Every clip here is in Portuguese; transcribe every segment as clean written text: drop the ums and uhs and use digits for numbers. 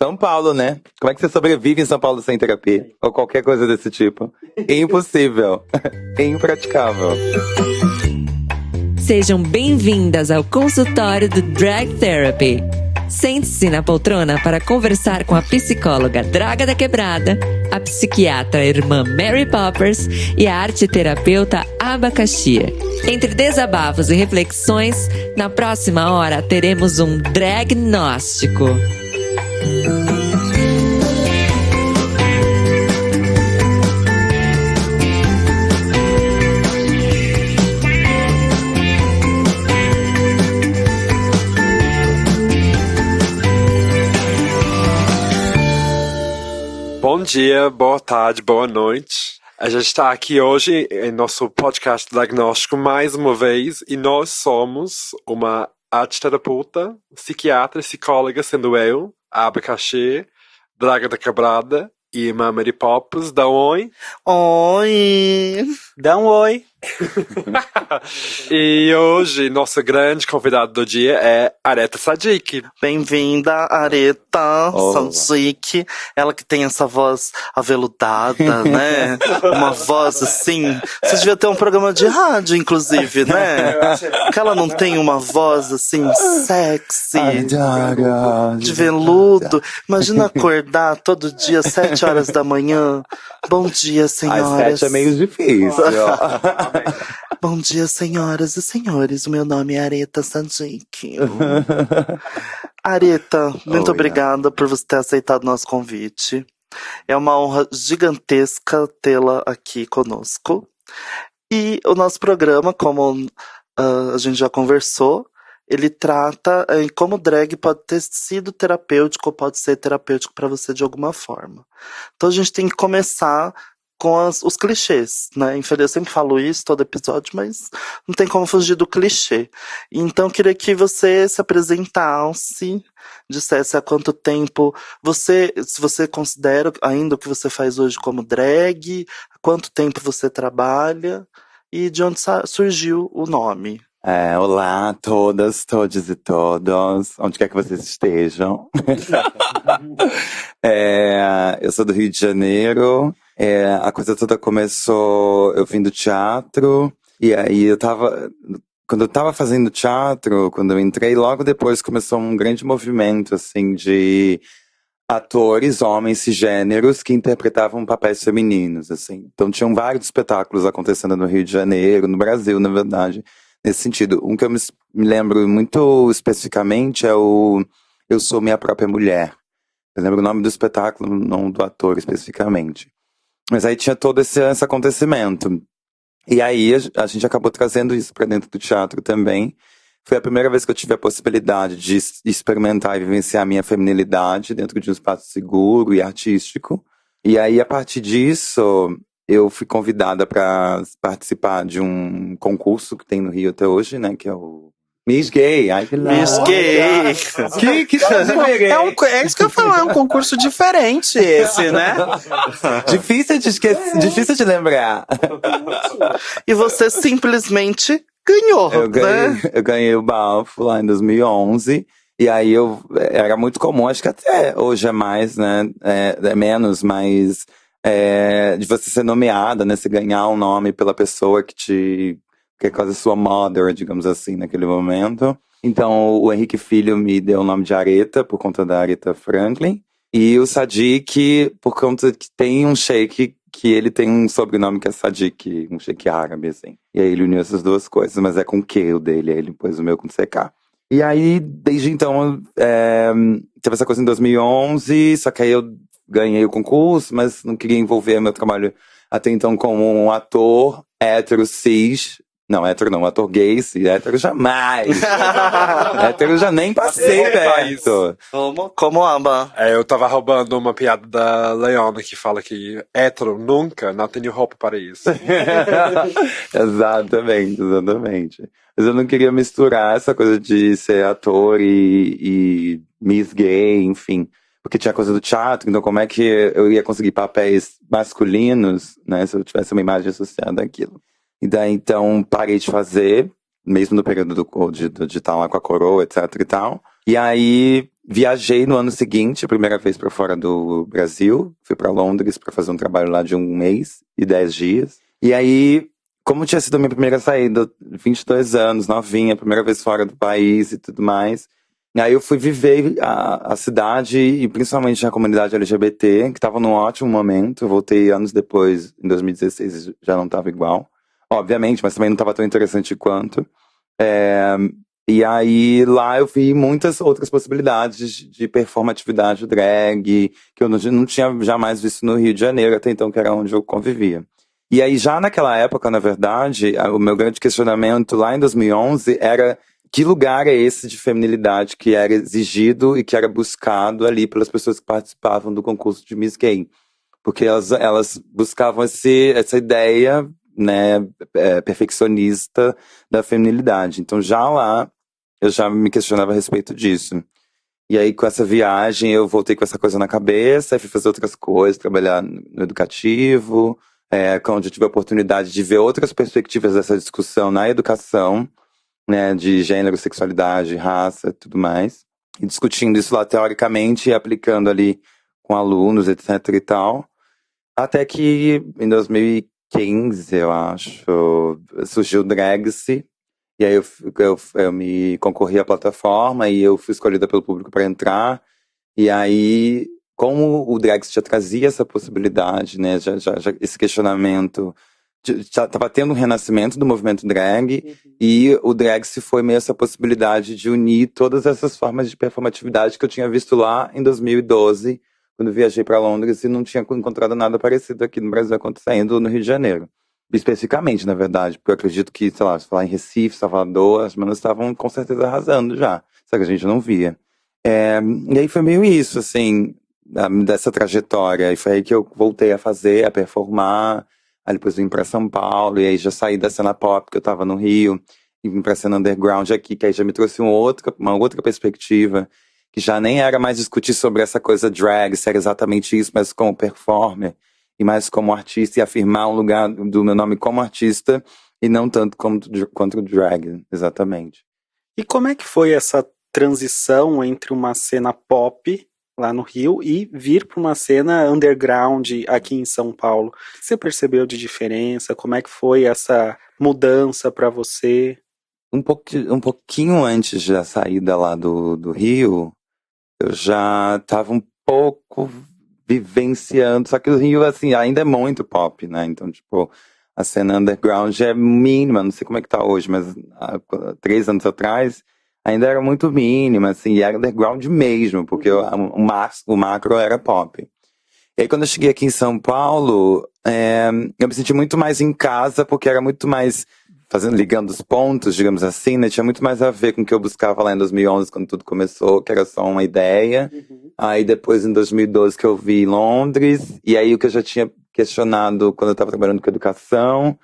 São Paulo, né? Como é que você sobrevive em São Paulo sem terapia? Ou qualquer coisa desse tipo? Impossível. Impraticável. Sejam bem-vindas ao consultório do Drag Therapy. Sente-se na poltrona para conversar com a psicóloga Draga da Quebrada, a psiquiatra irmã Mary Poppers e a arteterapeuta Abacaxi. Entre desabafos e reflexões, na próxima hora teremos um dragnóstico. Bom dia, boa tarde, boa noite. A gente está aqui hoje em nosso podcast diagnóstico mais uma vez e nós somos uma arteterapeuta, psiquiatra e psicóloga, sendo eu, a Abacaxi, Draga da Quebrada e irmã Mary Poppers. Dá um oi. Oi! Dá um oi! E hoje, nossa grande convidada do dia é Areta Sadiq. Bem-vinda, Areta Olá. Sadiq. Ela que tem essa voz aveludada, né? Uma voz assim. Você devia ter um programa de rádio, inclusive, né? Porque ela não tem uma voz assim, sexy, de veludo. Imagina acordar todo dia, 7 horas da manhã. Bom dia, Às senhoras. 7 é meio difícil. Bom dia, senhoras e senhores. O meu nome é Areta Sadiq. Areta, muito Oi, obrigada por você ter aceitado nosso convite. É uma honra gigantesca tê-la aqui conosco. E o nosso programa, como a gente já conversou, ele trata em como drag pode ter sido terapêutico ou pode ser terapêutico para você de alguma forma. Então a gente tem que começar com os clichês, né? Eu sempre falo isso todo episódio, mas não tem como fugir do clichê. Então, queria que você se apresentasse, dissesse há quanto tempo se você considera ainda o que você faz hoje como drag, há quanto tempo você trabalha e de onde surgiu o nome. Olá a todas, todos e todos, onde quer que vocês estejam. Eu sou do Rio de Janeiro. A coisa toda começou, eu vim do teatro, e aí quando eu tava fazendo teatro, quando eu entrei, logo depois começou um grande movimento, assim, de atores, homens cisgêneros, que interpretavam papéis femininos, assim. Então tinham vários espetáculos acontecendo no Rio de Janeiro, no Brasil, na verdade, nesse sentido. Um que eu me lembro muito especificamente é o Eu Sou Minha Própria Mulher. Eu lembro o nome do espetáculo, não do ator especificamente. Mas aí tinha todo esse acontecimento. E aí a gente acabou trazendo isso pra dentro do teatro também. Foi a primeira vez que eu tive a possibilidade de experimentar e vivenciar a minha feminilidade dentro de um espaço seguro e artístico. E aí, a partir disso, eu fui convidada para participar de um concurso que tem no Rio até hoje, né? Que é o Miss Gay. Ai, que Miss Gay! Que É isso que eu ia falar, é um concurso diferente esse, né? Difícil de esquecer, difícil de lembrar. E você simplesmente ganhou, né? Eu ganhei o bafo lá em 2011. E aí era muito comum, acho que até hoje é mais, né? É menos, mas de você ser nomeada, né? Se ganhar um nome pela pessoa que é quase sua mother, digamos assim, naquele momento. Então o Henrique Filho me deu o nome de Areta, por conta da Aretha Franklin. E o Sadiq, por conta que tem um sheik que ele tem um sobrenome que é Sadiq, um sheik árabe, assim. E aí ele uniu essas duas coisas, mas é com Q o dele, aí ele pôs o meu com CK. E aí, desde então, teve essa coisa em 2011, só que aí eu ganhei o concurso, mas não queria envolver meu trabalho até então como um ator hétero cis. Não, hétero não, ator gay, cis, hétero jamais. Hétero eu já nem passei perto. Como aba. Eu tava roubando uma piada da Leona que fala que hétero nunca, não tenho roupa para isso. Exatamente. Mas eu não queria misturar essa coisa de ser ator e Miss Gay, enfim. Porque tinha a coisa do teatro, então como é que eu ia conseguir papéis masculinos, né, se eu tivesse uma imagem associada àquilo. E daí, então, parei de fazer, mesmo no período de estar lá com a coroa, etc e tal. E aí, viajei no ano seguinte, a primeira vez para fora do Brasil. Fui para Londres para fazer um trabalho lá de 1 mês e 10 dias. E aí, como tinha sido a minha primeira saída, 22 anos, novinha, primeira vez fora do país e tudo mais. Aí eu fui viver a cidade e principalmente a comunidade LGBT, que estava num ótimo momento. Eu voltei anos depois, em 2016, já não estava igual. Obviamente, mas também não estava tão interessante quanto. E aí lá eu vi muitas outras possibilidades de performatividade drag, que eu não tinha jamais visto no Rio de Janeiro, até então, que era onde eu convivia. E aí já naquela época, na verdade, o meu grande questionamento lá em 2011 era que lugar é esse de feminilidade que era exigido e que era buscado ali pelas pessoas que participavam do concurso de Miss Gay. Porque elas buscavam essa ideia, né, perfeccionista da feminilidade. Então já lá eu já me questionava a respeito disso. E aí com essa viagem eu voltei com essa coisa na cabeça, e fui fazer outras coisas, trabalhar no educativo, onde eu tive a oportunidade de ver outras perspectivas dessa discussão na educação, né, de gênero, sexualidade, raça, tudo mais. E discutindo isso lá teoricamente e aplicando ali com alunos, etc e tal. Até que em 2015, eu acho, surgiu o Drag-se. E aí eu me concorri à plataforma e eu fui escolhida pelo público para entrar. E aí, como o Drag-se já trazia essa possibilidade, né, já esse questionamento, já estava tendo um renascimento do movimento drag, e o Drag-se foi meio essa possibilidade de unir todas essas formas de performatividade que eu tinha visto lá em 2012, quando viajei para Londres e não tinha encontrado nada parecido aqui no Brasil acontecendo, no Rio de Janeiro. Especificamente, na verdade, porque eu acredito que, sei lá, se falar em Recife, Salvador, as meninas estavam com certeza arrasando já, só que a gente não via. E aí foi meio isso, assim, dessa trajetória, e foi aí que eu voltei a fazer, a performar. Aí depois vim pra São Paulo, e aí já saí da cena pop, que eu tava no Rio, e vim pra cena underground aqui, que aí já me trouxe uma outra perspectiva, que já nem era mais discutir sobre essa coisa drag, se era exatamente isso, mas como performer, e mais como artista, e afirmar um lugar do meu nome como artista, e não tanto quanto drag, exatamente. E como é que foi essa transição entre uma cena pop lá no Rio e vir para uma cena underground aqui em São Paulo? O que você percebeu de diferença? Como é que foi essa mudança para você? Um pouquinho antes da saída lá do Rio, eu já estava um pouco vivenciando, só que o Rio, assim, ainda é muito pop, né? Então, tipo, a cena underground é mínima, não sei como é que tá hoje, mas há 3 anos atrás ainda era muito mínima, assim, e era underground mesmo, porque o macro era pop. E aí quando eu cheguei aqui em São Paulo, eu me senti muito mais em casa, porque era muito mais, ligando os pontos, digamos assim, né? Tinha muito mais a ver com o que eu buscava lá em 2011, quando tudo começou, que era só uma ideia. Aí depois, em 2012, que eu vi em Londres, e aí o que eu já tinha questionado quando eu estava trabalhando com educação.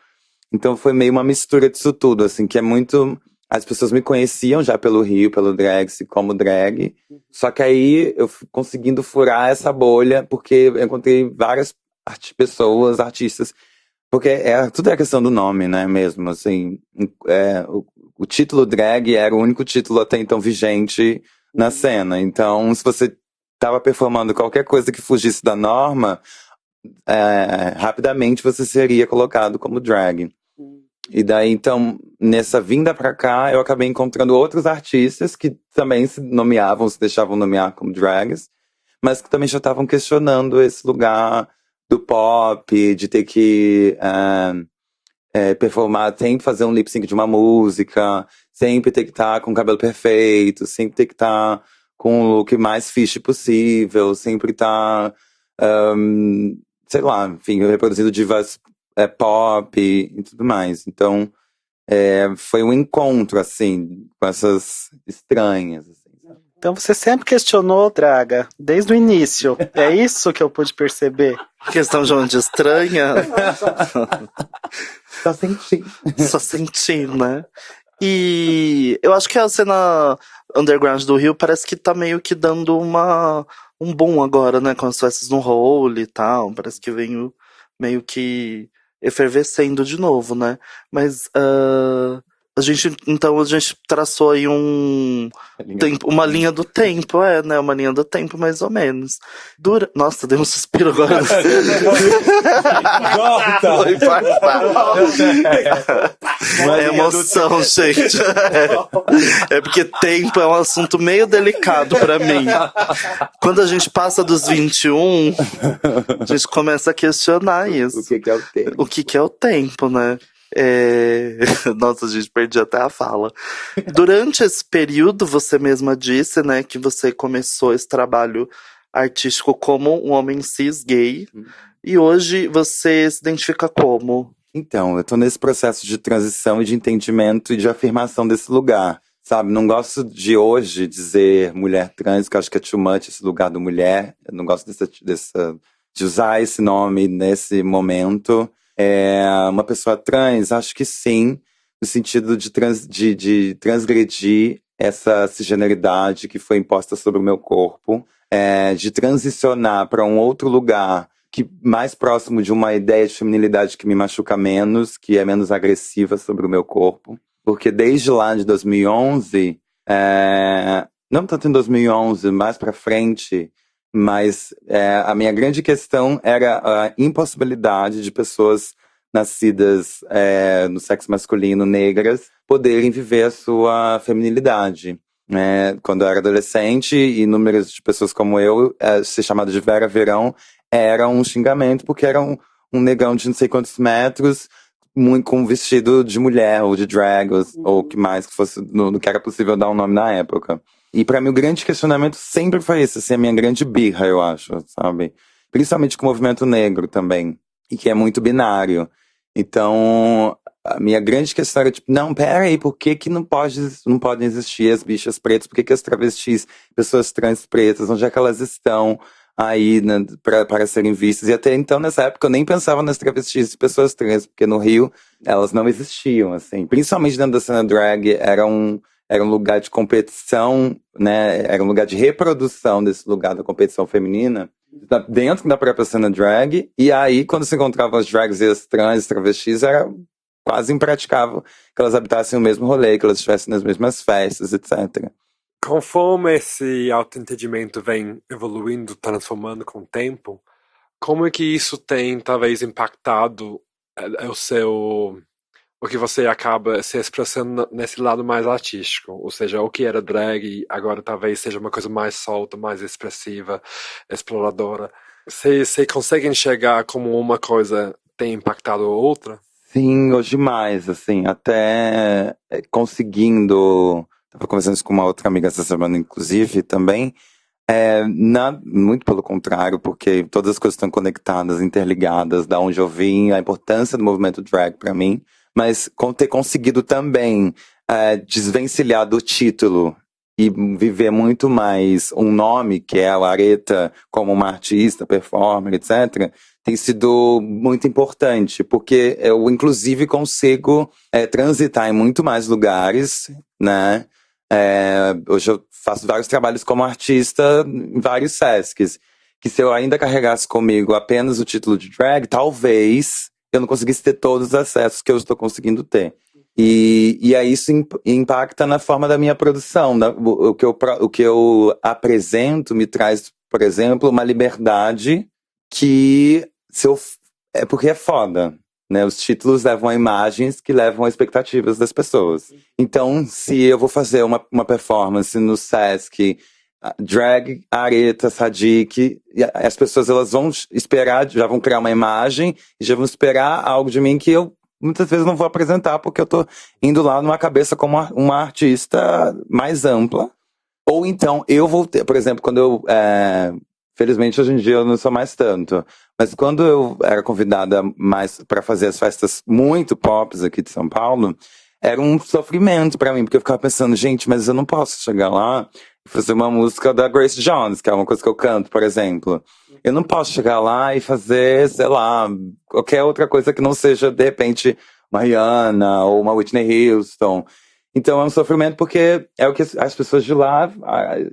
Então foi meio uma mistura disso tudo, assim, que é muito... As pessoas me conheciam já pelo Rio, pelo Drag-se, como drag. Só que aí eu fui conseguindo furar essa bolha, porque eu encontrei várias pessoas, artistas. Porque tudo é questão do nome, né, mesmo, assim. O título drag era o único título até então vigente na cena. Então, se você estava performando qualquer coisa que fugisse da norma, rapidamente você seria colocado como drag. E daí, então, nessa vinda pra cá, eu acabei encontrando outros artistas que também se deixavam nomear como drags, mas que também já estavam questionando esse lugar do pop, de ter que performar, sempre fazer um lip sync de uma música, sempre ter que estar com o cabelo perfeito, sempre ter que estar com o look mais fiche possível, sempre estar, sei lá, enfim, reproduzindo divas pop e tudo mais. Então, foi um encontro, assim, com essas estranhas. Assim. Então você sempre questionou, Draga, desde o início. É isso que eu pude perceber. Questão de onde estranha. Só senti. Só senti, né? E eu acho que a cena underground do Rio parece que tá meio que dando um boom agora, né? Com as festas no Hole e tal. Parece que veio meio que efervescendo de novo, né? Mas Então a gente traçou aí uma linha do tempo, né? Uma linha do tempo, mais ou menos. Nossa, dei um suspiro agora. Vou infartar. É emoção, gente. É porque tempo é um assunto meio delicado pra mim. Quando a gente passa dos 21, a gente começa a questionar isso. O que é o tempo? O que é o tempo, né? Nossa, gente, perdi até a fala. Durante esse período, você mesma disse, né, que você começou esse trabalho artístico como um homem cis gay. E hoje você se identifica como? Então, eu tô nesse processo de transição e de entendimento e de afirmação desse lugar, sabe? Não gosto de hoje dizer mulher trans, que eu acho que é too much esse lugar do mulher. Eu não gosto de usar esse nome nesse momento. Uma pessoa trans, acho que sim, no sentido de transgredir essa cisgeneridade que foi imposta sobre o meu corpo, de transicionar para um outro lugar que mais próximo de uma ideia de feminilidade que me machuca menos, que é menos agressiva sobre o meu corpo. Porque desde lá de 2011, não tanto em 2011, mais para frente, mas a minha grande questão era a impossibilidade de pessoas nascidas no sexo masculino, negras, poderem viver a sua feminilidade. Quando eu era adolescente, e números de pessoas como eu, ser chamado de Vera Verão era um xingamento, porque era um negão de não sei quantos metros, muito com vestido de mulher, ou de drag, ou o que mais que fosse, no que era possível dar um nome na época. E pra mim o grande questionamento sempre foi esse, assim, a minha grande birra, eu acho, sabe? Principalmente com o movimento negro também, e que é muito binário. Então, a minha grande questão era tipo, não, pera aí, por que não podem existir as bichas pretas? Por que as travestis, pessoas trans pretas, onde é que elas estão aí, né, para serem vistas? E até então, nessa época, eu nem pensava nas travestis e pessoas trans, porque no Rio, elas não existiam, assim. Principalmente dentro da cena drag, era um lugar de competição, né? Era um lugar de reprodução desse lugar da competição feminina dentro da própria cena drag. E aí, quando se encontravam as drags e as trans, travestis, era quase impraticável que elas habitassem o mesmo rolê, que elas estivessem nas mesmas festas, etc. Conforme esse autoentendimento vem evoluindo, transformando com o tempo, como é que isso tem, talvez, impactado o que você acaba se expressando nesse lado mais artístico? Ou seja, o que era drag agora talvez seja uma coisa mais solta, mais expressiva, exploradora. Você consegue enxergar como uma coisa tem impactado a outra? Sim, hoje mais, assim, até conseguindo. Estava conversando isso com uma outra amiga essa semana, inclusive, também. Muito pelo contrário, porque todas as coisas estão conectadas, interligadas, da onde eu vim, a importância do movimento drag para mim, mas ter conseguido também desvencilhar do título e viver muito mais um nome, que é a Aretha, como uma artista, performer, etc., tem sido muito importante, porque eu, inclusive, consigo transitar em muito mais lugares, né? Hoje eu faço vários trabalhos como artista em vários Sescs, que se eu ainda carregasse comigo apenas o título de drag, talvez eu não conseguisse ter todos os acessos que eu estou conseguindo ter. E aí isso impacta na forma da minha produção. O que eu apresento me traz, por exemplo, uma liberdade que porque é foda, né? Os títulos levam a imagens que levam a expectativas das pessoas. Então, se eu vou fazer uma performance no Sesc, drag, Aretha, Sadik, as pessoas elas vão esperar, já vão criar uma imagem e já vão esperar algo de mim que eu muitas vezes não vou apresentar, porque eu tô indo lá numa cabeça como uma artista mais ampla. Ou então eu vou ter, por exemplo, quando eu felizmente hoje em dia eu não sou mais tanto, mas quando eu era convidada mais para fazer as festas muito pop aqui de São Paulo, era um sofrimento para mim, porque eu ficava pensando, gente, mas eu não posso chegar lá e fazer uma música da Grace Jones, que é uma coisa que eu canto, por exemplo. Eu não posso chegar lá e fazer, sei lá, qualquer outra coisa que não seja, de repente, uma Rihanna ou uma Whitney Houston. Então é um sofrimento porque é o que as pessoas de lá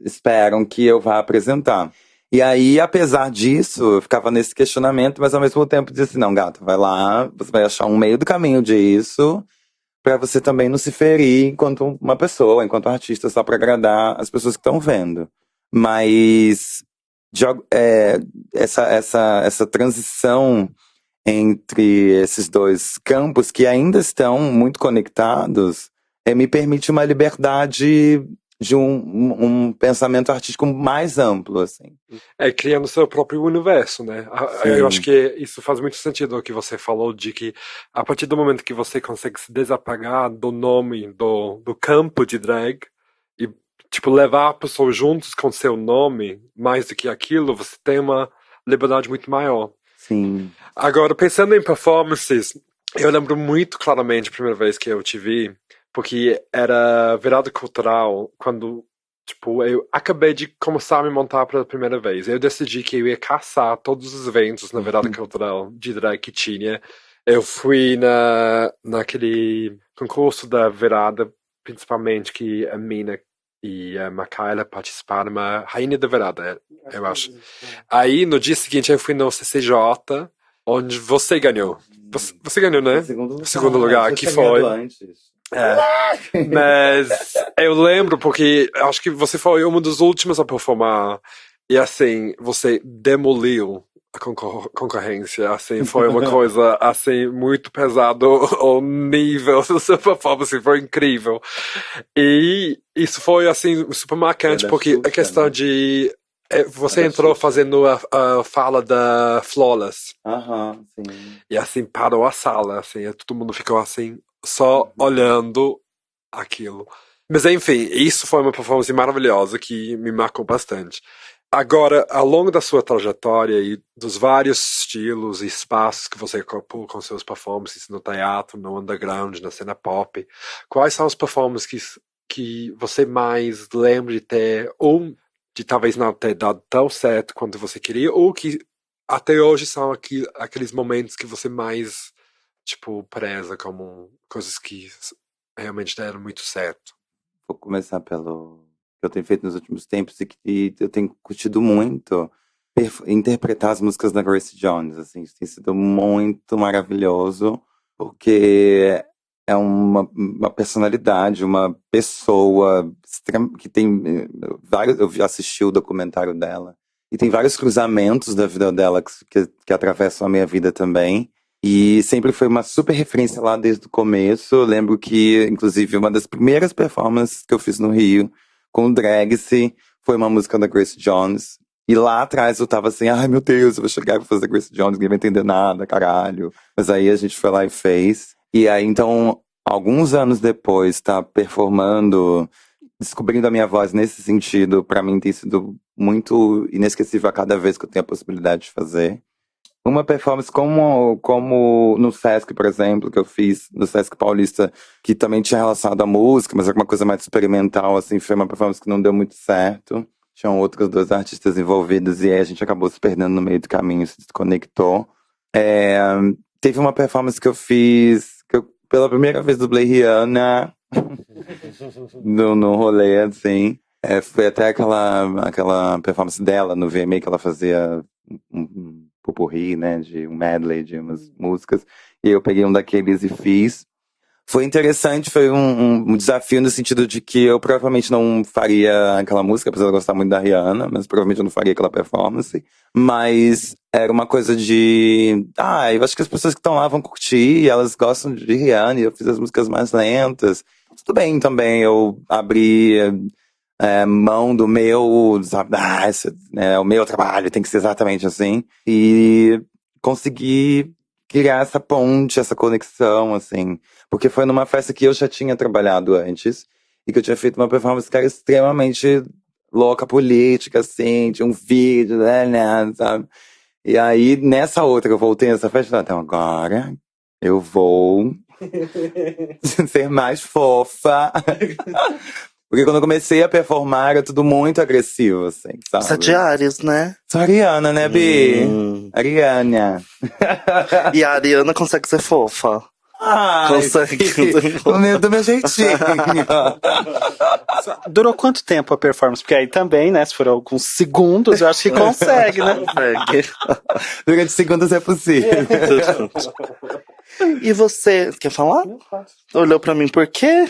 esperam que eu vá apresentar. E aí, apesar disso, eu ficava nesse questionamento, mas ao mesmo tempo dizia assim, não, gata, vai lá, você vai achar um meio do caminho disso, pra você também não se ferir enquanto uma pessoa, enquanto artista, só pra agradar as pessoas que estão vendo. Mas essa transição entre esses dois campos que ainda estão muito conectados me permite uma liberdade de um pensamento artístico mais amplo, assim. Criando seu próprio universo, né? Sim. Eu acho que isso faz muito sentido o que você falou, de que a partir do momento que você consegue se desapegar do nome, do campo de drag, e, tipo, levar a pessoa juntos com seu nome, mais do que aquilo, você tem uma liberdade muito maior. Sim. Agora, pensando em performances, eu lembro muito claramente a primeira vez que eu te vi, porque era virada cultural, quando, tipo, eu acabei de começar a me montar pela primeira vez. Eu decidi que eu ia caçar todos os eventos na virada cultural de drag que tinha. Eu fui naquele concurso da virada, principalmente, que a Mina e a Makaila participaram, uma rainha da virada, eu acho. Aí, no dia seguinte, eu fui no CCJ, onde você ganhou. Você ganhou, né? Segundo lugar, que foi. Mas eu lembro porque acho que você foi uma das últimas a performar e assim, você demoliu a concorrência, assim, foi uma coisa assim, muito pesado o nível da sua performance, foi incrível. E isso foi assim, super marcante, porque a questão de você entrou fazendo a fala da Flawless. Sim. E assim, parou a sala, assim, todo mundo ficou assim, só olhando aquilo. Mas enfim, isso foi uma performance maravilhosa que me marcou bastante. Agora, ao longo da sua trajetória e dos vários estilos e espaços que você ocupou com seus performances no teatro, no underground, na cena pop, quais são os performances que você mais lembra de ter, ou de talvez não ter dado tão certo quanto você queria, ou que até hoje são aqueles momentos que você mais, tipo, preza como coisas que realmente deram muito certo? Vou começar pelo que eu tenho feito nos últimos tempos e que eu tenho curtido muito interpretar as músicas da Grace Jones, assim, isso tem sido muito maravilhoso, porque é uma personalidade, uma pessoa que tem vários. Eu já assisti o documentário dela e tem vários cruzamentos da vida dela que atravessam a minha vida também. E sempre foi uma super referência lá desde o começo. Eu lembro que, inclusive, uma das primeiras performances que eu fiz no Rio com o Drag-se foi uma música da Grace Jones. E lá atrás eu tava assim, ai meu Deus, eu vou chegar e vou fazer Grace Jones, ninguém vai entender nada, caralho. Mas aí a gente foi lá e fez. E aí, então, alguns anos depois, tá performando, descobrindo a minha voz nesse sentido, pra mim tem sido muito inesquecível a cada vez que eu tenho a possibilidade de fazer. Uma performance como no Sesc, por exemplo, que eu fiz no Sesc Paulista, que também tinha relacionado à música, mas era uma coisa mais experimental, assim, foi uma performance que não deu muito certo. Tinham outros dois artistas envolvidos e aí a gente acabou se perdendo no meio do caminho, se desconectou. Teve uma performance que eu fiz, que eu pela primeira vez dublei Rihanna no rolê, assim. Foi até aquela performance dela no VMA que ela fazia um pupurri, né, de um medley de umas músicas, e eu peguei um daqueles e fiz. Foi interessante, foi um desafio no sentido de que eu provavelmente não faria aquela música, apesar de eu gostar muito da Rihanna, mas provavelmente eu não faria aquela performance. Mas era uma coisa de... eu acho que as pessoas que estão lá vão curtir, e elas gostam de Rihanna, e eu fiz as músicas mais lentas. Tudo bem também, eu abri mão do meu, sabe, esse, né, o meu trabalho tem que ser exatamente assim. E consegui criar essa ponte, essa conexão, assim. Porque foi numa festa que eu já tinha trabalhado antes, e que eu tinha feito uma performance que era extremamente louca, política, assim, tinha um vídeo, né, sabe? E aí, nessa outra, eu voltei nessa festa, então agora eu vou ser mais fofa. Porque quando eu comecei a performar, era tudo muito agressivo, assim, sabe? Você é de Ares, né? Sou Ariana, né, Bi? Ariana. E a Ariana consegue ser fofa. Consegue. Do meu jeitinho. Durou quanto tempo a performance? Porque aí também, né, se for alguns segundos, eu acho que consegue, né? Consegue. Durante segundos é possível. E você, quer falar? Eu faço. Olhou pra mim por quê?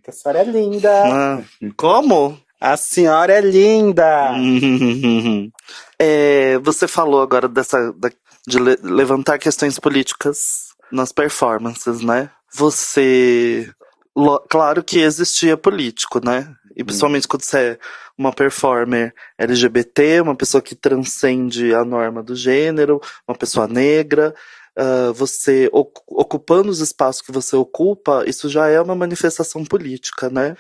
A senhora é linda. Ah, como? A senhora é linda. Você falou agora de levantar questões políticas nas performances, né? Claro que existia político, né? E principalmente quando você é uma performer LGBT, uma pessoa que transcende a norma do gênero, uma pessoa negra, você ocupando os espaços que você ocupa, isso já é uma manifestação política, né?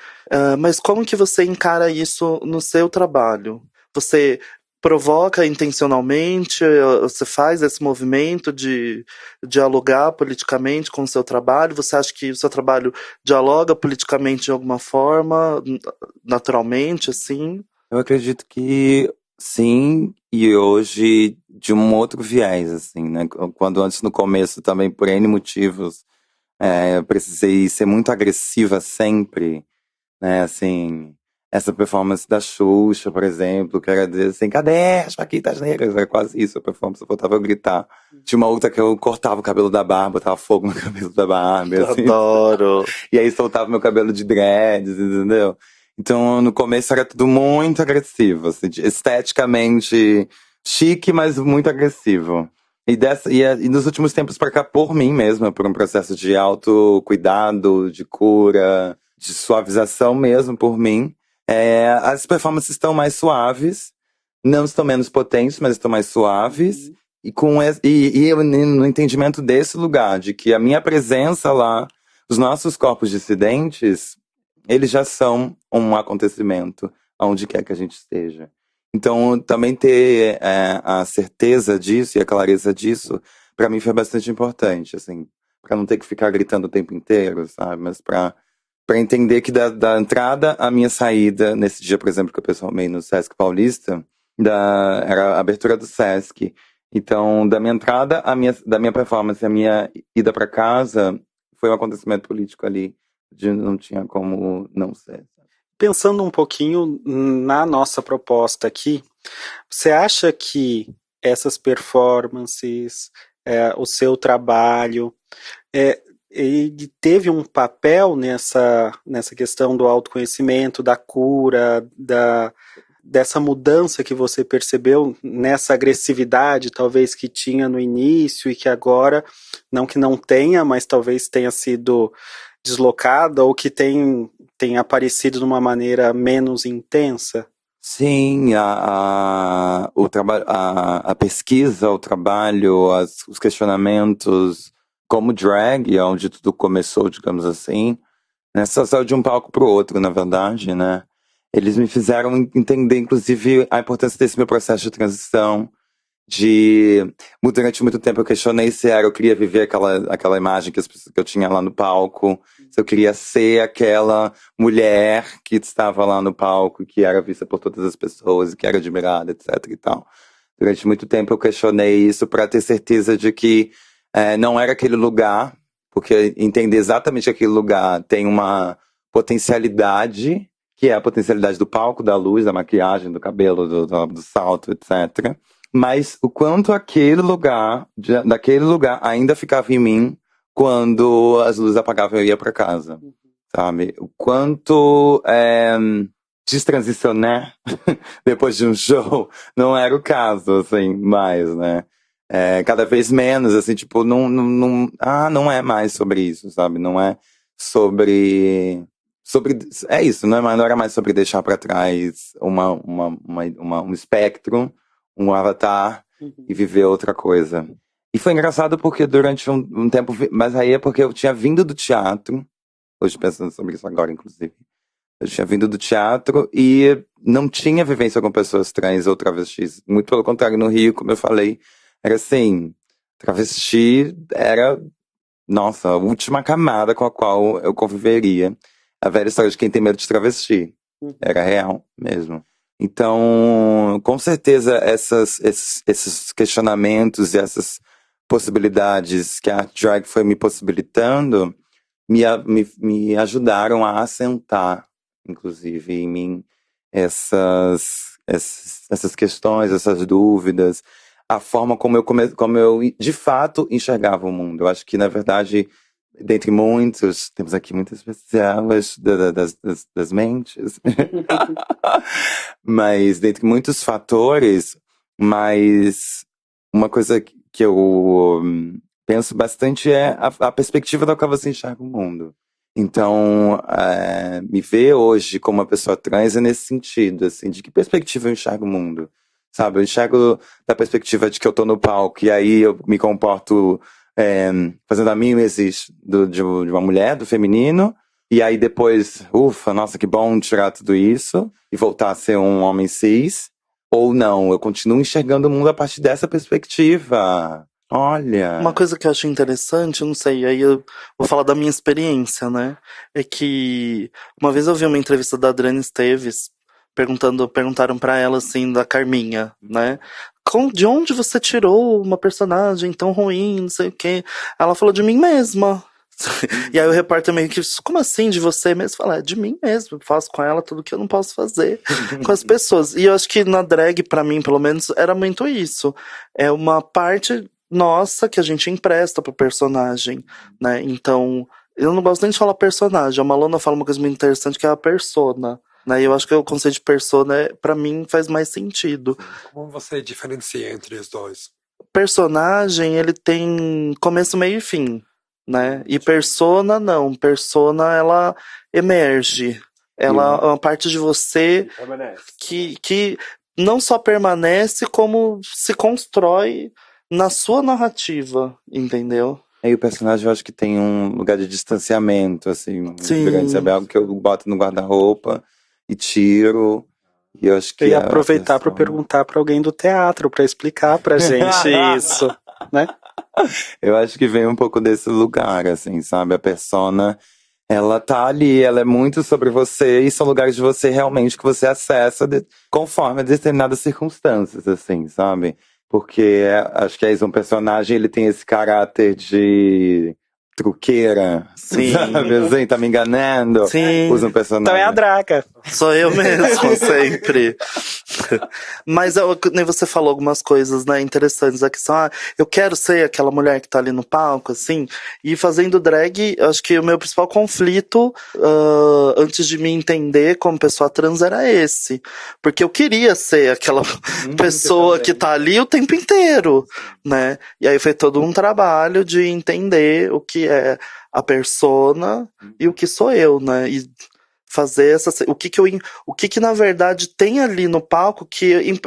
Mas como que você encara isso no seu trabalho? Você provoca intencionalmente, você faz esse movimento de dialogar politicamente com o seu trabalho? Você acha que o seu trabalho dialoga politicamente de alguma forma, naturalmente, assim? Eu acredito que sim, e hoje de um outro viés, assim, né? Quando antes no começo também, por N motivos, eu precisei ser muito agressiva sempre, né? Assim, essa performance da Xuxa, por exemplo, que era dizer assim, cadê as Paquitas Negras? Era quase isso a performance, eu voltava a gritar. Tinha uma outra que eu cortava o cabelo da Barbie, botava fogo no cabelo da Barbie, assim. Adoro! E aí soltava meu cabelo de dreads, entendeu? Então, no começo era tudo muito agressivo, assim, esteticamente chique, mas muito agressivo. E nos últimos tempos pra cá, por mim mesma, por um processo de autocuidado, de cura, de suavização mesmo, por mim, as performances estão mais suaves, não estão menos potentes, mas estão mais suaves. E eu, no entendimento desse lugar, de que a minha presença lá, os nossos corpos dissidentes, eles já são um acontecimento, aonde quer que a gente esteja. Então, também ter a certeza disso e a clareza disso, pra mim foi bastante importante, assim, pra não ter que ficar gritando o tempo inteiro, sabe? Mas pra entender que da entrada à minha saída, nesse dia, por exemplo, que eu pessoalmente no Sesc Paulista, era a abertura do Sesc. Então, da minha entrada, da minha performance, a minha ida pra casa, foi um acontecimento político ali. Não tinha como não ser. Pensando um pouquinho na nossa proposta aqui, você acha que essas performances, o seu trabalho, ele teve um papel nessa questão do autoconhecimento, da cura, dessa mudança que você percebeu nessa agressividade, talvez que tinha no início e que agora, não que não tenha, mas talvez tenha sido deslocada ou que tem aparecido de uma maneira menos intensa? Sim, o trabalho, a pesquisa, o trabalho, os questionamentos, como drag, onde tudo começou, digamos assim, né? Só saiu de um palco pro outro, na verdade, né? Eles me fizeram entender, inclusive, a importância desse meu processo de transição, durante muito tempo eu questionei se eu queria viver aquela imagem que eu tinha lá no palco, se eu queria ser aquela mulher que estava lá no palco, que era vista por todas as pessoas, que era admirada, etc e tal. Durante muito tempo eu questionei isso para ter certeza de que não era aquele lugar, porque entender exatamente aquele lugar tem uma potencialidade, que é a potencialidade do palco, da luz, da maquiagem, do cabelo, do salto, etc. Mas o quanto daquele lugar ainda ficava em mim quando as luzes apagavam e eu ia pra casa, sabe? O quanto destransicionar depois de um show não era o caso, assim, mais, né? Cada vez menos, assim, tipo, não é mais sobre isso, sabe? Não é sobre é isso, não era mais sobre deixar pra trás um espectro, um avatar e viver outra coisa. E foi engraçado porque durante um tempo, mas aí é porque eu tinha vindo do teatro, hoje pensando sobre isso agora, inclusive. Eu tinha vindo do teatro e não tinha vivência com pessoas trans ou travestis. Muito pelo contrário, no Rio, como eu falei, era assim, travesti era, nossa, a última camada com a qual eu conviveria. A velha história de quem tem medo de travesti. Era real mesmo. Então, com certeza, esses questionamentos e essas possibilidades que a art drag foi me possibilitando me ajudaram a assentar, inclusive, em mim essas questões, essas dúvidas. a forma como eu de fato enxergava o mundo. Eu acho que, na verdade, dentre muitos, temos aqui muitas pessoas das mentes, mas dentre muitos fatores, mas uma coisa que eu penso bastante é a perspectiva da qual você enxerga o mundo. Então, me ver hoje como uma pessoa trans é nesse sentido, assim, de que perspectiva eu enxergo o mundo? Sabe, eu enxergo da perspectiva de que eu tô no palco e aí eu me comporto fazendo a mimesis de uma mulher, do feminino, e aí depois, ufa, nossa, que bom tirar tudo isso e voltar a ser um homem cis, ou não, eu continuo enxergando o mundo a partir dessa perspectiva. Olha. Uma coisa que eu acho interessante, eu não sei, aí eu vou falar da minha experiência, né? É que uma vez eu vi uma entrevista da Adriana Esteves, perguntaram pra ela assim, da Carminha, né? De onde você tirou uma personagem tão ruim, não sei o quê? Ela falou de mim mesma. E aí o repórter meio que, como assim de você mesmo? Fala, de mim mesmo, eu faço com ela tudo que eu não posso fazer com as pessoas. E eu acho que na drag, pra mim, pelo menos, era muito isso. É uma parte nossa que a gente empresta pro personagem, né? Então, eu não gosto nem de falar personagem. A Malona fala uma coisa muito interessante que é a persona. Né? E eu acho que o conceito de persona, pra mim, faz mais sentido. Como você diferencia entre os dois? Personagem, ele tem começo, meio e fim, né? E persona, não. Persona, ela emerge. Ela é uma parte de você que não só permanece, como se constrói na sua narrativa, entendeu? Aí o personagem eu acho que tem um lugar de distanciamento, assim, muito Sim. grande, sabe? Algo que eu boto no guarda-roupa e tiro. E eu acho que Eu ia aproveitar para persona... perguntar para alguém do teatro para explicar pra gente isso, né? Eu acho que vem um pouco desse lugar, assim, sabe? A persona, ela tá ali, ela é muito sobre você e são lugares de você realmente que você acessa conforme determinadas circunstâncias, assim, sabe? Porque acho que um personagem, ele tem esse caráter de truqueira, Sim. sabe? Assim, tá me enganando. Sim. Usa um personagem. Então é a Draga. Sou eu mesmo, sempre. Mas nem você falou algumas coisas, né, interessantes aqui. Eu quero ser aquela mulher que tá ali no palco, assim. E fazendo drag, acho que o meu principal conflito, antes de me entender como pessoa trans, era esse. Porque eu queria ser aquela pessoa que tá ali o tempo inteiro, né? E aí foi todo um trabalho de entender o que é a persona e o que sou eu, né? E fazer o que na verdade tem ali no palco que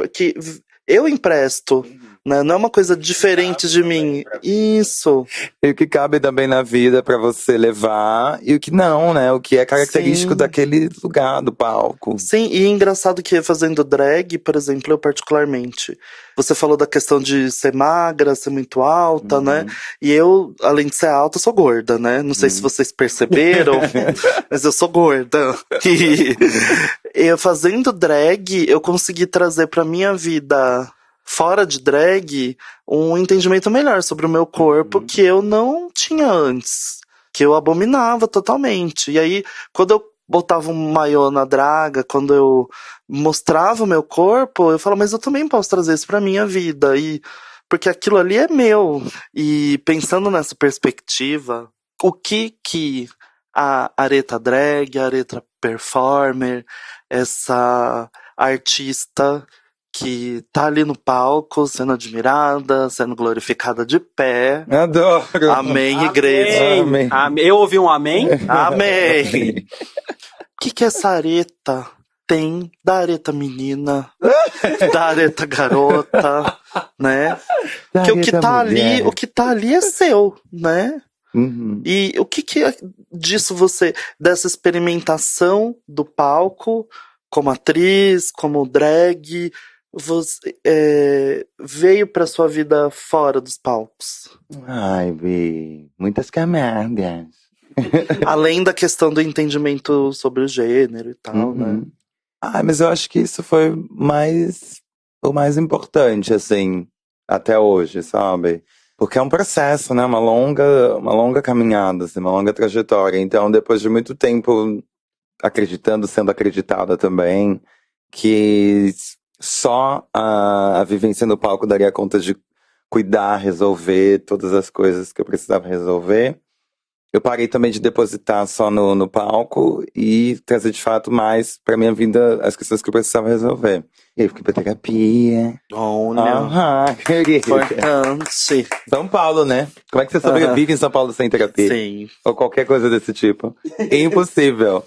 eu empresto, né? Não é uma coisa diferente de mim. Isso. E o que cabe também na vida pra você levar e o que não, né? O que é característico Sim. daquele lugar do palco. Sim, e é engraçado que fazendo drag, por exemplo, eu particularmente, você falou da questão de ser magra, ser muito alta, né? E eu, além de ser alta, sou gorda, né? Não sei se vocês perceberam, mas eu sou gorda. E eu fazendo drag, eu consegui trazer pra minha vida fora de drag um entendimento melhor sobre o meu corpo que eu não tinha antes, que eu abominava totalmente. E aí, quando eu botava um maiô na draga, quando eu mostrava o meu corpo, eu falo, mas eu também posso trazer isso pra minha vida, e porque aquilo ali é meu. E pensando nessa perspectiva, o que a Aretha drag, a Aretha performer, essa artista que tá ali no palco, sendo admirada, sendo glorificada de pé. Adoro! Amém, igreja. Amém. Amém. Eu ouvi um amém? Amém! O que essa areta tem da areta menina, da areta garota, né? Que o que tá ali, o que tá ali é seu, né? Uhum. E o que disso dessa experimentação do palco, como atriz, como drag, você veio pra sua vida fora dos palcos? Ai, Bi, muitas camadas. Além da questão do entendimento sobre o gênero e tal, né? Ah, mas eu acho que isso foi o mais importante, assim, até hoje, sabe? Porque é um processo, né? Uma longa caminhada, assim, uma longa trajetória. Então, depois de muito tempo acreditando, sendo acreditada também, que só a vivência no palco daria conta de cuidar, resolver todas as coisas que eu precisava resolver. Eu parei também de depositar só no palco e trazer de fato mais pra minha vida as questões que eu precisava resolver. E aí fui pra terapia. Olha, Querida. importante. São Paulo, né? Como é que você sobrevive em São Paulo sem terapia? Sim. Ou qualquer coisa desse tipo. Impossível.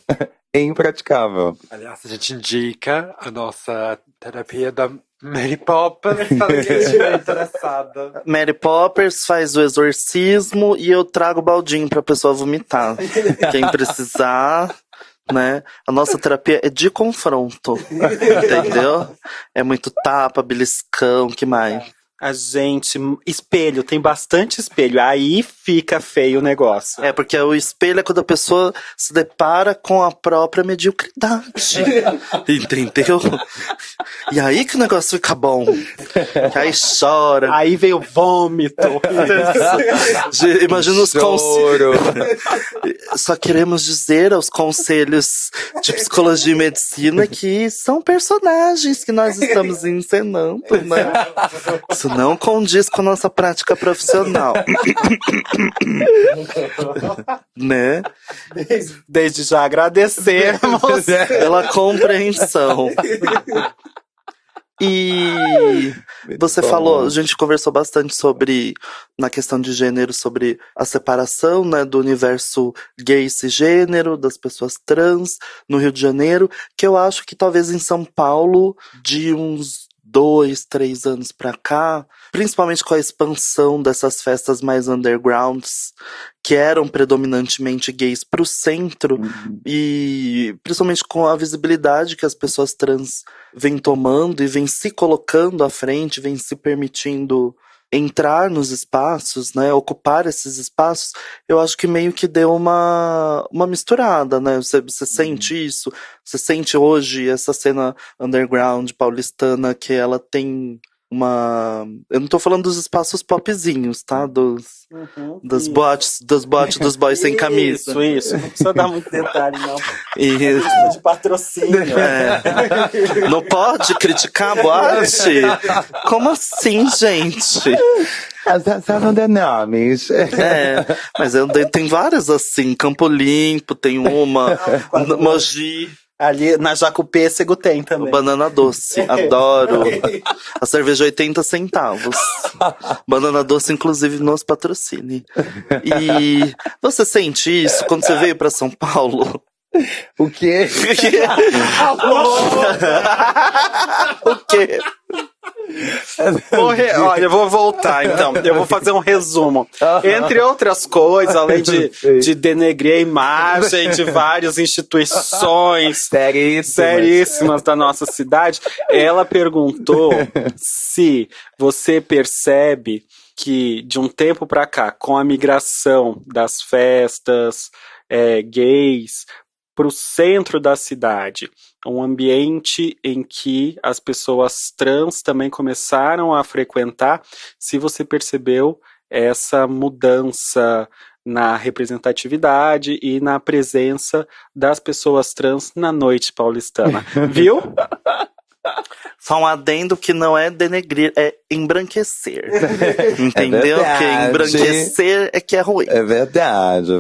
Impraticável. Aliás, a gente indica a nossa terapia da Mary Poppins para quem estiver interessada. Mary Poppers faz o exorcismo e eu trago o baldinho pra pessoa vomitar. Quem precisar, né? A nossa terapia é de confronto, entendeu? É muito tapa, beliscão, que mais? A gente, espelho, tem bastante espelho. Aí fica feio o negócio. É, porque o espelho é quando a pessoa se depara com a própria mediocridade. Entendeu? E aí que o negócio fica bom. Que aí chora. Aí veio o vômito. Imagina os conselhos. Choro. Só queremos dizer aos conselhos de psicologia e medicina que são personagens que nós estamos encenando, né? Isso não condiz com a nossa prática profissional. Né? Desde já agradecemos. Pela compreensão. E você falou, a gente conversou bastante sobre, na questão de gênero, sobre a separação, né, do universo gay e cisgênero, das pessoas trans no Rio de Janeiro, que eu acho que talvez em São Paulo, de uns 2, 3 anos pra cá, principalmente com a expansão dessas festas mais undergrounds, que eram predominantemente gays pro centro, e principalmente com a visibilidade que as pessoas trans vêm tomando e vêm se colocando à frente, vêm se permitindo entrar nos espaços, né, ocupar esses espaços, eu acho que meio que deu uma misturada, né, você sente isso? Você sente hoje essa cena underground paulistana que ela tem uma... Eu não tô falando dos espaços popzinhos, tá? Das boates, dos boys sem camisa. Isso. Não precisa dar muito detalhe, não. E... De patrocínio. Não pode criticar a boate? Como assim, gente? Só não dê nomes. Mas tem várias assim. Campo Limpo tem uma. Mogi. Ali na Jacupêssego tem também. Banana doce, adoro. A cerveja 80 centavos. Banana doce, inclusive, nos patrocine. E você sente isso quando você veio pra São Paulo? O quê? O quê? Olha, eu vou voltar então. Eu vou fazer um resumo. Entre outras coisas, além de denegrir a imagem de várias instituições seríssimas da nossa cidade, ela perguntou se você percebe que de um tempo pra cá, com a migração das festas gays para o centro da cidade, um ambiente em que as pessoas trans também começaram a frequentar, se você percebeu essa mudança na representatividade e na presença das pessoas trans na noite paulistana. Viu? Só um adendo que não é denegrir, é embranquecer. Entendeu? Porque embranquecer é que é ruim. É verdade.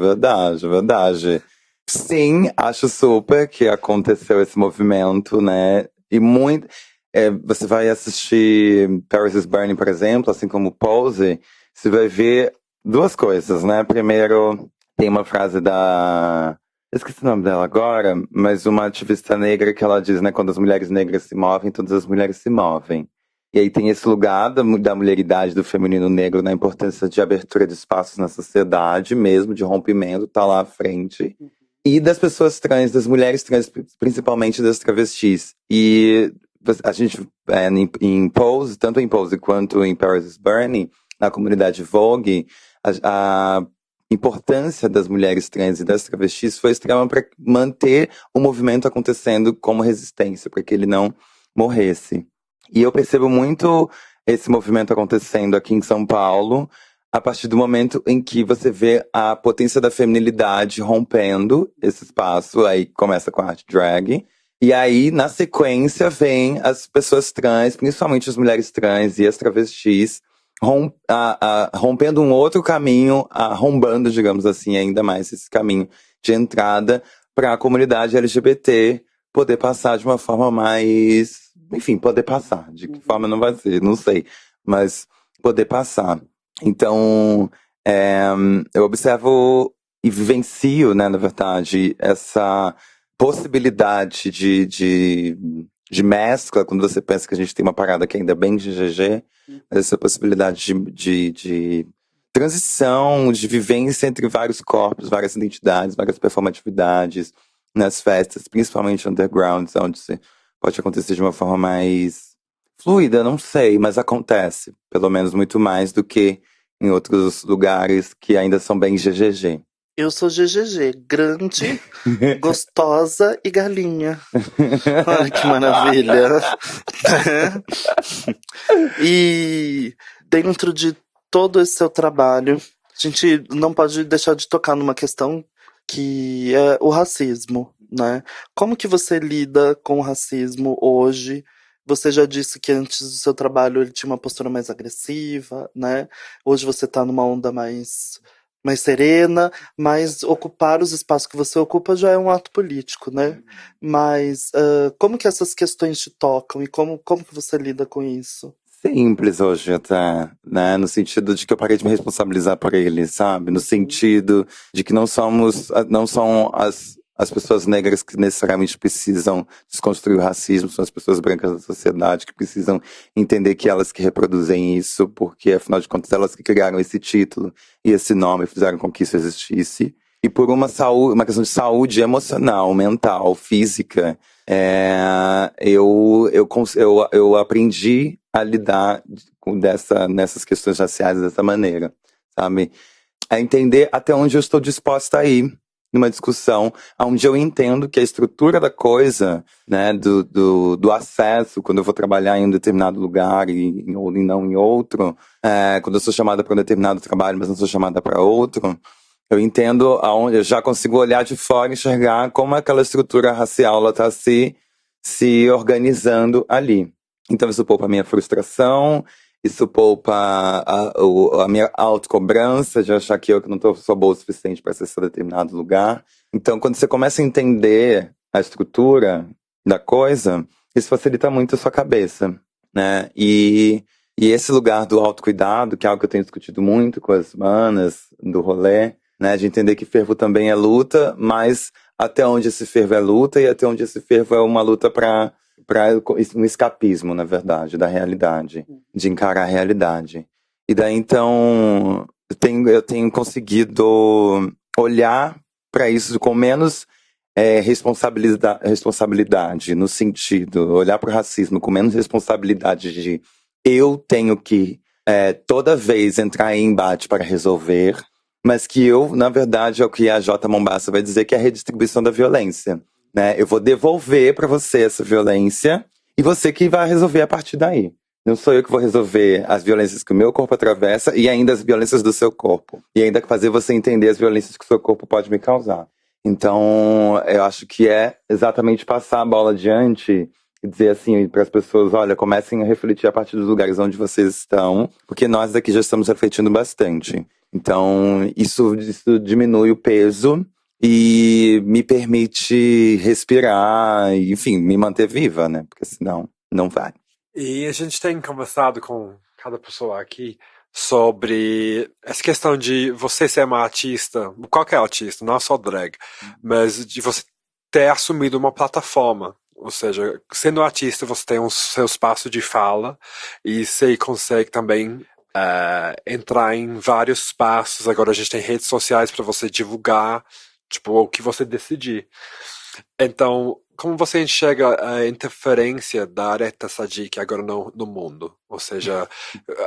Sim, acho super que aconteceu esse movimento, né? E muito. Você vai assistir Paris is Burning, por exemplo, assim como Pose, você vai ver duas coisas, né? Primeiro, tem uma frase da... Eu esqueci o nome dela agora, mas uma ativista negra que ela diz, né? Quando as mulheres negras se movem, todas as mulheres se movem. E aí tem esse lugar da mulheridade, do feminino negro, na importância de abertura de espaços na sociedade, mesmo de rompimento, tá lá à frente. E das pessoas trans, das mulheres trans, principalmente das travestis. E a gente, em Pose, tanto em Pose quanto em Paris is Burning, na comunidade Vogue, a importância das mulheres trans e das travestis foi extrema para manter o movimento acontecendo como resistência, para que ele não morresse. E eu percebo muito esse movimento acontecendo aqui em São Paulo, a partir do momento em que você vê a potência da feminilidade rompendo esse espaço, aí começa com a arte drag, E aí, na sequência, vem as pessoas trans, principalmente as mulheres trans e as travestis, rompendo um outro caminho, arrombando, digamos assim, ainda mais esse caminho de entrada para a comunidade LGBT poder passar de uma forma mais. Enfim, poder passar. De que forma não vai ser, não sei. Mas poder passar. Então, eu observo e vivencio, né, na verdade, essa possibilidade de mescla, quando você pensa que a gente tem uma parada que ainda é bem de GG, essa possibilidade de transição, de vivência entre vários corpos, várias identidades, várias performatividades nas festas, principalmente undergrounds, onde pode acontecer de uma forma mais fluida, não sei, mas acontece, pelo menos muito mais do que em outros lugares que ainda são bem GGG. Eu sou GGG, grande, gostosa e galinha. Olha que maravilha. E dentro de todo esse seu trabalho, a gente não pode deixar de tocar numa questão que é o racismo, né? Como que você lida com o racismo hoje? Você já disse que antes do seu trabalho ele tinha uma postura mais agressiva, né? Hoje você tá numa onda mais serena, mas ocupar os espaços que você ocupa já é um ato político, né? Mas como que essas questões te tocam e como que você lida com isso? Simples hoje até, né? No sentido de que eu parei de me responsabilizar por ele, sabe? No sentido de que não são as pessoas negras que necessariamente precisam desconstruir o racismo, são as pessoas brancas da sociedade que precisam entender que elas que reproduzem isso, porque afinal de contas elas que criaram esse título e esse nome fizeram com que isso existisse. E por uma questão de saúde emocional, mental, física, eu aprendi a lidar nessas questões raciais dessa maneira, sabe? A entender até onde eu estou disposta a ir numa discussão, onde eu entendo que a estrutura da coisa, né, do acesso, quando eu vou trabalhar em um determinado lugar e não em outro, quando eu sou chamada para um determinado trabalho, mas não sou chamada para outro, eu entendo aonde eu já consigo olhar de fora e enxergar como aquela estrutura racial está se organizando ali. Então isso poupa a minha frustração, isso poupa a minha autocobrança de achar que eu não sou boa o suficiente para acessar determinado lugar. Então quando você começa a entender a estrutura da coisa, isso facilita muito a sua cabeça, né? E esse lugar do autocuidado, que é algo que eu tenho discutido muito com as manas do rolê, né, de entender que fervo também é luta, mas até onde esse fervo é luta e até onde esse fervo é uma luta para um escapismo, na verdade, da realidade, de encarar a realidade. E daí, então, eu tenho conseguido olhar para isso com menos responsabilidade, no sentido, olhar para o racismo com menos responsabilidade de eu tenho que toda vez entrar em embate para resolver, mas que na verdade, é o que a J. Mombassa vai dizer, que é a redistribuição da violência, né? Eu vou devolver para você essa violência e você que vai resolver a partir daí. Não sou eu que vou resolver as violências que o meu corpo atravessa e ainda as violências do seu corpo. E ainda fazer você entender as violências que o seu corpo pode me causar. Então, eu acho que é exatamente passar a bola adiante e dizer assim para as pessoas, olha, comecem a refletir a partir dos lugares onde vocês estão, porque nós daqui já estamos refletindo bastante. Então, isso diminui o peso e me permite respirar, e, enfim, me manter viva, né? Porque senão não vai. E a gente tem conversado com cada pessoa aqui sobre essa questão de você ser uma artista, qualquer artista, não só drag, mas de você ter assumido uma plataforma. Ou seja, sendo artista, você tem o seu espaço de fala e você consegue também entrar em vários espaços. Agora a gente tem redes sociais para você divulgar, tipo, o que você decidir. Então, como você enxerga a interferência da Aretha Sadiq agora no mundo? Ou seja,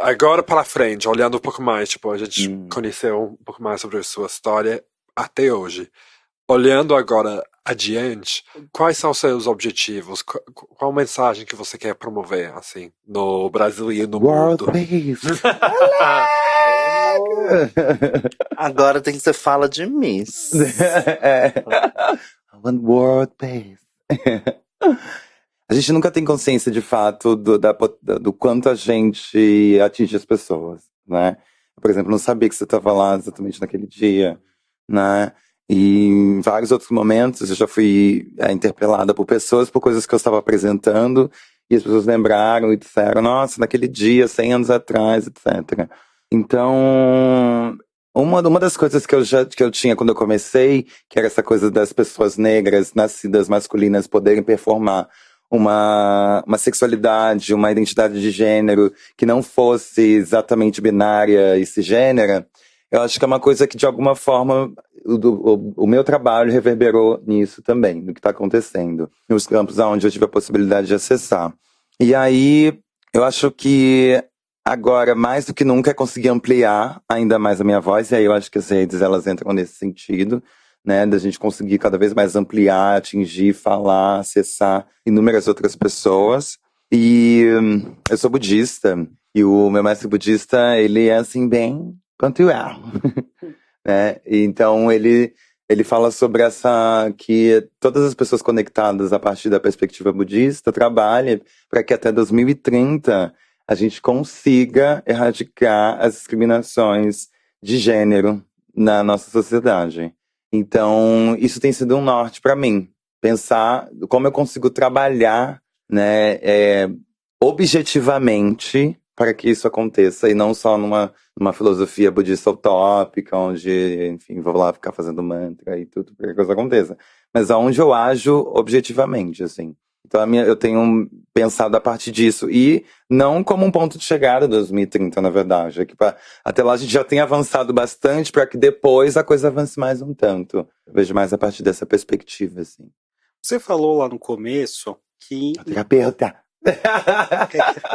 agora para frente, olhando um pouco mais, tipo, a gente conheceu um pouco mais sobre a sua história até hoje. Olhando agora adiante, quais são os seus objetivos? Qual mensagem que você quer promover, assim, no Brasil e no mundo? Agora tem que ser fala de Miss. I want world peace. A gente nunca tem consciência, de fato, do quanto a gente atinge as pessoas, né? Por exemplo, não sabia que você estava lá exatamente naquele dia, né? E em vários outros momentos eu já fui interpelada por pessoas por coisas que eu estava apresentando e as pessoas lembraram e disseram, nossa, naquele dia, 100 anos atrás, etc. Então, uma das coisas que eu tinha quando eu comecei, que era essa coisa das pessoas negras, nascidas masculinas, poderem performar uma sexualidade, uma identidade de gênero que não fosse exatamente binária e cisgênera, eu acho que é uma coisa que, de alguma forma, o meu trabalho reverberou nisso também, no que está acontecendo, nos campos onde eu tive a possibilidade de acessar. E aí, eu acho que agora, mais do que nunca, é conseguir ampliar ainda mais a minha voz, e aí eu acho que as redes, elas entram nesse sentido, né, da gente conseguir cada vez mais ampliar, atingir, falar, acessar inúmeras outras pessoas. E eu sou budista, e o meu mestre budista, ele é assim, bem pontual, né? E então ele fala sobre que todas as pessoas conectadas a partir da perspectiva budista trabalhem para que até 2030 a gente consiga erradicar as discriminações de gênero na nossa sociedade. Então, isso tem sido um norte para mim. Pensar como eu consigo trabalhar, né, objetivamente para que isso aconteça, e não só numa filosofia budista utópica, onde, enfim, vou lá ficar fazendo mantra e tudo para que a coisa aconteça. Mas aonde eu ajo objetivamente, assim. Então, eu tenho pensado a partir disso. E não como um ponto de chegada 2030, na verdade. É que até lá a gente já tem avançado bastante para que depois a coisa avance mais um tanto. Eu vejo mais a partir dessa perspectiva, assim. Você falou lá no começo que... Terapeuta!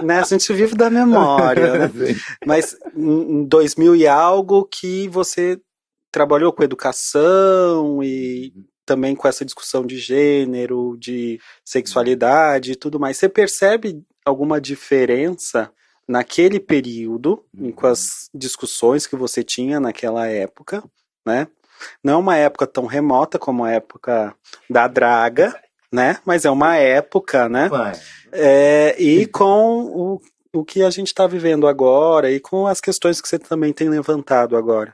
Né, a gente vive da memória, né? Mas em 2000 e algo que você trabalhou com educação e também com essa discussão de gênero, de sexualidade e tudo mais. Você percebe alguma diferença naquele período, com as discussões que você tinha naquela época, né? Não é uma época tão remota como a época da draga, né? Mas é uma época, né? E com o que a gente está vivendo agora e com as questões que você também tem levantado agora.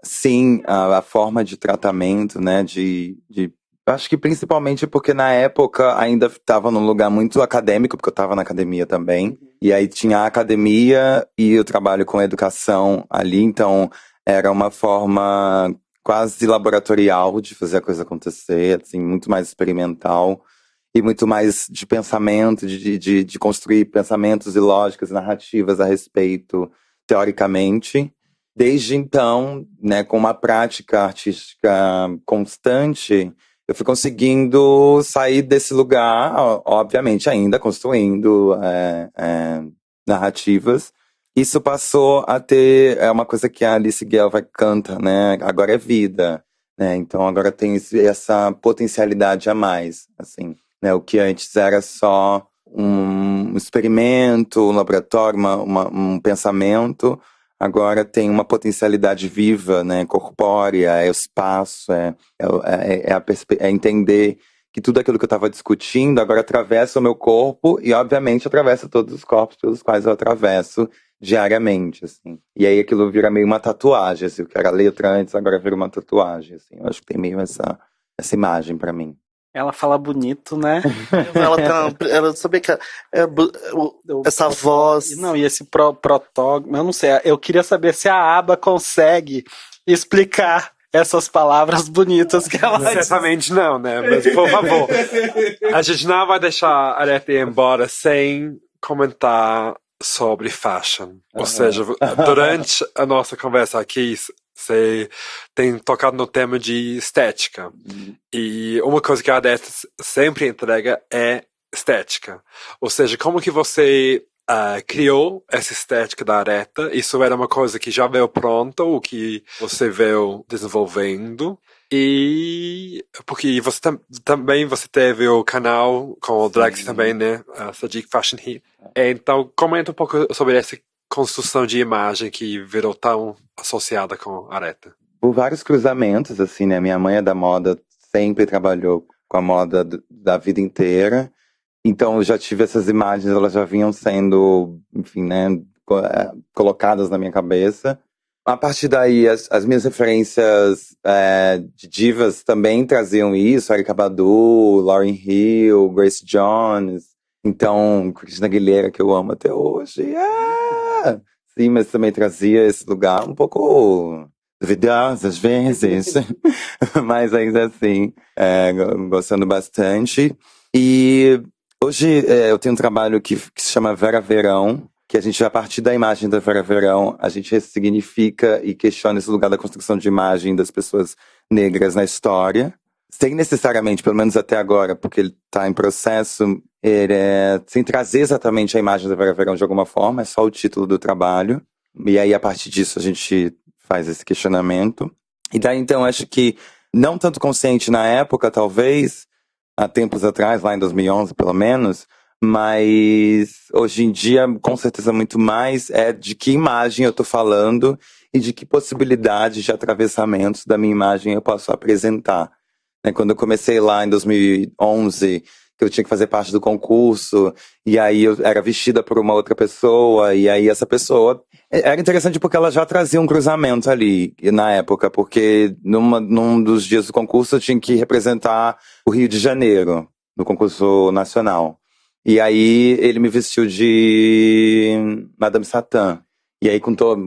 Sim, a forma de tratamento, né, acho que principalmente porque na época ainda estava num lugar muito acadêmico, porque eu estava na academia também, e aí tinha a academia e o trabalho com educação ali, então era uma forma quase laboratorial de fazer a coisa acontecer, assim, muito mais experimental e muito mais de pensamento, de construir pensamentos e lógicas, narrativas a respeito, teoricamente. Desde então, né, com uma prática artística constante, eu fui conseguindo sair desse lugar, obviamente ainda construindo narrativas. Isso passou a ter uma coisa que a Alice Guelph canta, né? Agora é vida, né? Então agora tem essa potencialidade a mais, assim, né? O que antes era só um experimento, um laboratório, um pensamento. Agora tem uma potencialidade viva, né, corpórea, é o espaço, é entender que tudo aquilo que eu estava discutindo agora atravessa o meu corpo e, obviamente, atravessa todos os corpos pelos quais eu atravesso diariamente, assim. E aí aquilo vira meio uma tatuagem, assim, o que era letra antes agora vira uma tatuagem, assim. Eu acho que tem meio essa imagem para mim. Ela fala bonito, né? Ela sabia que essa voz. Não, e esse protótipo, eu não sei, eu queria saber se a Aba consegue explicar essas palavras bonitas que ela diz. Certamente não, né? Mas, por favor, a gente não vai deixar a Areta ir embora sem comentar sobre fashion. Ou seja, durante a nossa conversa aqui, você tem tocado no tema de estética. E uma coisa que a Areta sempre entrega é estética. Ou seja, como que você criou essa estética da Areta? Isso era uma coisa que já veio pronta, o que você veio desenvolvendo? E porque você também você teve o canal com o Drag também, né? Sadiq Fashion Heat. Então, comenta um pouco sobre essa construção de imagem que virou tão associada com a Areta. Por vários cruzamentos, assim, né? Minha mãe é da moda, sempre trabalhou com a moda da vida inteira. Então eu já tive essas imagens, elas já vinham sendo, enfim, né, colocadas na minha cabeça. A partir daí, as minhas referências de divas também traziam isso. Erykah Badu, Lauryn Hill, Grace Jones. Então, Christina Aguilera, que eu amo até hoje. Sim, mas também trazia esse lugar um pouco duvidoso às vezes. Mas ainda assim, gostando bastante. E hoje eu tenho um trabalho que se chama Vera Verão, que a gente, a partir da imagem da Vera Verão, a gente ressignifica e questiona esse lugar da construção de imagem das pessoas negras na história, sem necessariamente, pelo menos até agora, porque ele está em processo, sem trazer exatamente a imagem da Vera Verão de alguma forma, é só o título do trabalho, e aí a partir disso a gente faz esse questionamento. E daí então acho que, não tanto consciente na época, talvez, há tempos atrás, lá em 2011 pelo menos, mas hoje em dia, com certeza, muito mais de que imagem eu tô falando e de que possibilidades de atravessamentos da minha imagem eu posso apresentar. Quando eu comecei lá em 2011, que eu tinha que fazer parte do concurso, e aí eu era vestida por uma outra pessoa, e aí essa pessoa... Era interessante porque ela já trazia um cruzamento ali, na época, porque num dos dias do concurso eu tinha que representar o Rio de Janeiro, no concurso nacional. E aí ele me vestiu de Madame Satã. E aí com todo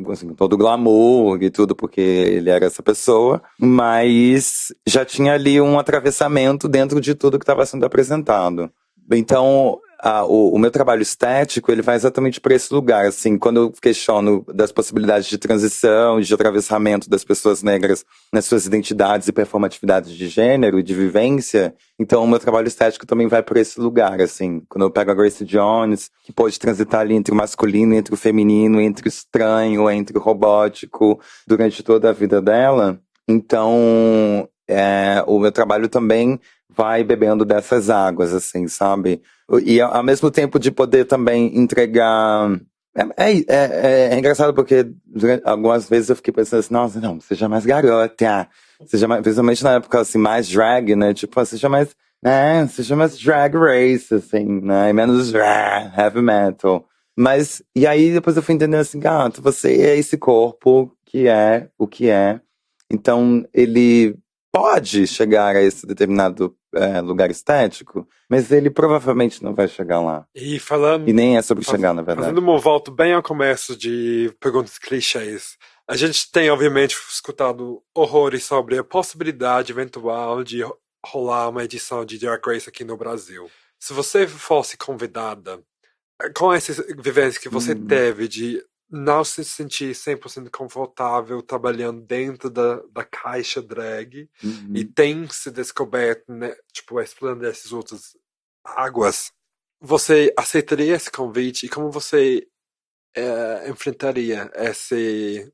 o glamour e tudo, porque ele era essa pessoa. Mas já tinha ali um atravessamento dentro de tudo que estava sendo apresentado. Então, o meu trabalho estético, ele vai exatamente para esse lugar, assim, quando eu questiono das possibilidades de transição, de atravessamento das pessoas negras nas suas identidades e performatividades de gênero e de vivência, então o meu trabalho estético também vai por esse lugar, assim, quando eu pego a Grace Jones, que pode transitar ali entre o masculino, entre o feminino, entre o estranho, entre o robótico, durante toda a vida dela, então o meu trabalho também vai bebendo dessas águas, assim, sabe? E ao mesmo tempo de poder também entregar... É engraçado porque algumas vezes eu fiquei pensando assim, nossa, não, seja mais garota, seja mais, principalmente na época assim, mais drag, né? Tipo, seja mais drag race, assim, né? E menos heavy metal. Mas, e aí depois eu fui entendendo assim, gato, você é esse corpo que é o que é. Então, ele pode chegar a esse determinado lugar estético, mas ele provavelmente não vai chegar lá. E nem é sobre chegar, na verdade. Fazendo uma volta bem ao começo de perguntas clichês, a gente tem, obviamente, escutado horrores sobre a possibilidade eventual de rolar uma edição de Drag Race aqui no Brasil. Se você fosse convidada, com essa vivência que você teve de não se sentir 100% confortável trabalhando dentro da caixa drag e tem se descoberto, né, tipo, explorando essas outras águas, você aceitaria esse convite e como você enfrentaria esse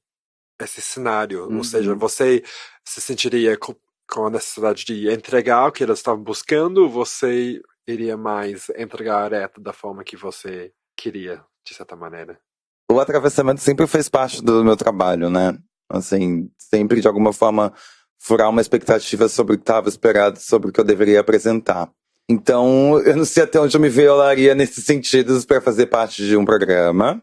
cenário? Ou seja, você se sentiria com a necessidade de entregar o que elas estavam buscando, você iria mais entregar a areta da forma que você queria, de certa maneira? O atravessamento sempre fez parte do meu trabalho, né? Assim, sempre de alguma forma furar uma expectativa sobre o que estava esperado, sobre o que eu deveria apresentar. Então, eu não sei até onde eu me violaria nesses sentidos para fazer parte de um programa.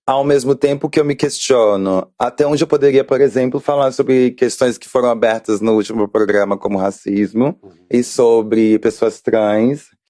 Ao mesmo tempo que eu me questiono até onde eu poderia, por exemplo, falar sobre questões que foram abertas no último programa, como racismo, e sobre pessoas trans,